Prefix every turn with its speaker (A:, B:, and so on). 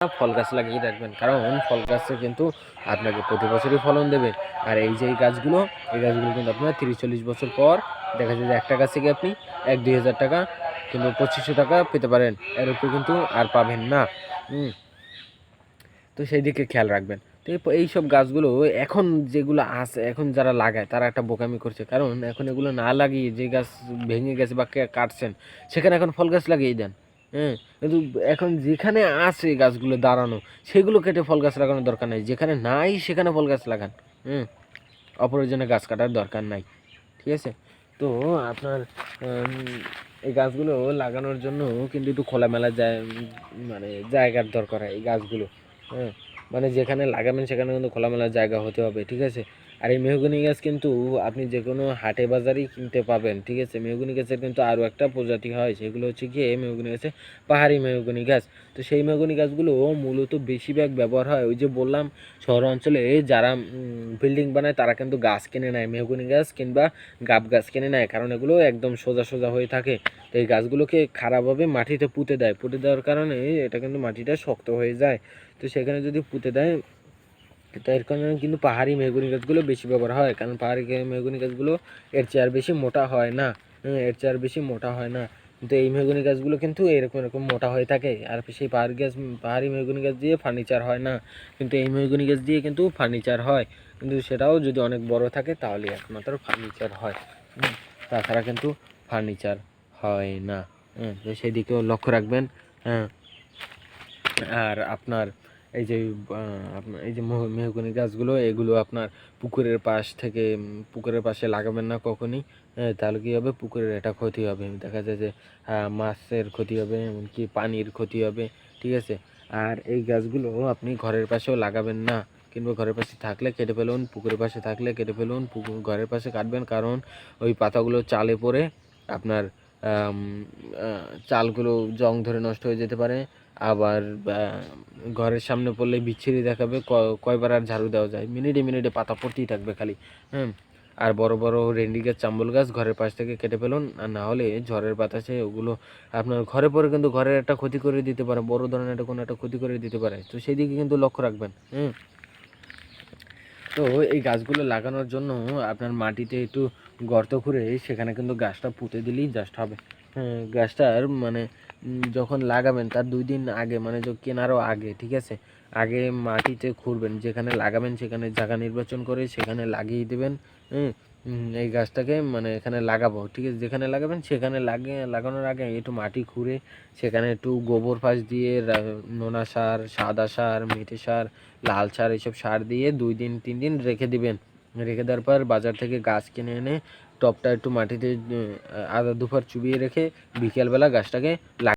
A: ফল গাছ লাগিয়ে রাখবেন, কারণ ফল গাছে কিন্তু আপনাকে প্রতি বছরই ফলন দেবে। আর এই যে এই গাছগুলো কিন্তু আপনার 30-40 বছর পর দেখা যায় যে একটা গাছ থেকে আপনি 1-2 হাজার টাকা কিংবা 2500 টাকা পেতে পারেন, এর উপরে কিন্তু আর পাবেন না। তো সেই দিকে খেয়াল রাখবেন। তো এইসব গাছগুলো এখন যেগুলো আছে, এখন যারা লাগায় তারা একটা বোকামি করছে, কারণ এখন এগুলো না লাগিয়ে যে গাছ ভেঙে গেছে বা কাটছেন সেখানে এখন ফল গাছ লাগিয়ে দেন। হ্যাঁ, কিন্তু এখন যেখানে আছে গাছগুলো দাঁড়ানো সেগুলো কেটে ফল গাছ লাগানোর দরকার নাই, যেখানে নাই সেখানে ফল গাছ লাগান। হুম, অপ্রয়োজনে গাছ কাটার দরকার নাই। ঠিক আছে? তো আপনার এই গাছগুলো লাগানোর জন্য কিন্তু একটু খোলামেলা মানে জায়গার দরকার হয় এই গাছগুলো। হ্যাঁ, মানে যেখানে লাগাবেন সেখানে কিন্তু খোলামেলা জায়গা হতে হবে। ঠিক আছে? আর এই মেহগনি গাছ কিন্তু আপনি যে কোনো হাটে বাজারেই কিনতে পাবেন। ঠিক আছে? মেহগনি গাছের কিন্তু আরও একটা প্রজাতি হয়, সেগুলো হচ্ছে গিয়ে মেহগনি গাছের পাহাড়ি মেহগনি গাছ। তো সেই মেহগনি গাছগুলো মূলত বেশিরভাগ ব্যবহার হয়, ওই যে বললাম, শহর অঞ্চলে যারা বিল্ডিং বানায় তারা কিন্তু গাছ কিনে নেয়, মেহগনি গাছ কিংবা গাব গাছ কিনে নেয়, কারণ এগুলো একদম সোজা সোজা হয়ে থাকে। তো এই গাছগুলোকে খারাপভাবে মাটিতে পুঁতে দেয়, পুঁতে দেওয়ার কারণে এটা কিন্তু মাটিটা শক্ত হয়ে যায়। তো সেখানে যদি পুঁতে দেয়, তো এর কারণে কিন্তু পাহাড়ি মেহগনি গাছগুলো বেশি ব্যবহার হয়, কারণ পাহাড়ি মেহগনি গাছগুলো এর চেয়ে আর বেশি মোটা হয় না। এর চেয়ে আর বেশি মোটা হয় না। কিন্তু এই মেহগনি গাছগুলো কিন্তু এরকম এরকম মোটা হয়ে থাকে। আর সেই পাহাড়ি মেহগনি গাছ দিয়ে ফার্নিচার হয় না, কিন্তু এই মেহগনি গাছ দিয়ে কিন্তু ফার্নিচার হয়। কিন্তু সেটাও যদি অনেক বড় থাকে তাহলে একমাত্র ফার্নিচার হয়। তাছাড়া কিন্তু ফার্নিচার হয় না। তো সেই দিকেও লক্ষ্য রাখবেন। হ্যাঁ, আর আপনার এই যে আপনার এই যে মেহগনি গাছগুলো, এগুলো আপনার পুকুরের পাশ থেকে পুকুরের পাশে লাগাবেন না কখনই। তাহলে কী হবে, পুকুরের একটা ক্ষতি হবে, দেখা যায় যে মাছের ক্ষতি হবে, এমনকি পানির ক্ষতি হবে। ঠিক আছে? আর এই গাছগুলো আপনি ঘরের পাশেও লাগাবেন না, কিংবা ঘরের পাশে থাকলে কেটে ফেলুন, পুকুরের পাশে থাকলে কেটে ফেলুন, ঘরের পাশে কাটবেন, কারণ ওই পাতাগুলো চালে পড়ে আপনার চালগুলো জং ধরে নষ্ট হয়ে যেতে পারে। আবার ঘরের সামনে পড়লে বিচ্ছিরি দেখাবে, কয়বার আর ঝাড়ু দেওয়া যায়, মিনিটে মিনিটে পাতা পড়তেই থাকবে খালি। হ্যাঁ, আর বড় বড় রেন্ডি গাছ, চাম্বল গাছ ঘরের পাশ থেকে কেটে ফেলুন, আর না হলে ঝড়ের বাতাসে ওগুলো আপনার ঘরে পড়ে কিন্তু ঘরের একটা ক্ষতি করে দিতে পারে, বড় ধরনের একটা কোনো একটা ক্ষতি করে দিতে পারে। তো সেই দিকে কিন্তু লক্ষ্য রাখবেন। তো এই গাছগুলো লাগানোর জন্য আপনার মাটিতে একটু গর্ত খুঁড়ে সেখানে কিন্তু গাছটা পুঁতে দিলেই জাস্ট হবে। গাছটার মানে যখন লাগাবেন তার 2 দিন আগে, মানে কেনারও আগে, ঠিক আছে, আগে মাটিতে খুঁড়বেন, যেখানে লাগাবেন সেখানে জায়গা নির্বাচন করে সেখানে লাগিয়ে দেবেন। এই গাছটাকে মানে এখানে লাগাবো, ঠিক আছে, যেখানে লাগাবেন সেখানে লাগানোর আগে একটু মাটি খুঁড়ে সেখানে একটু গোবর ফাঁস দিয়ে নোনা সার, সাদা সার, মেটে সার, লাল সার, এইসব সার দিয়ে 2-3 দিন রেখে দিবেন। রেখে দেওয়ার পর বাজার থেকে গাছ কিনে এনে টবটা একটু মাটিতে আধা দুপার চুবিয়ে রেখে বিকেলবেলা গাছটাকে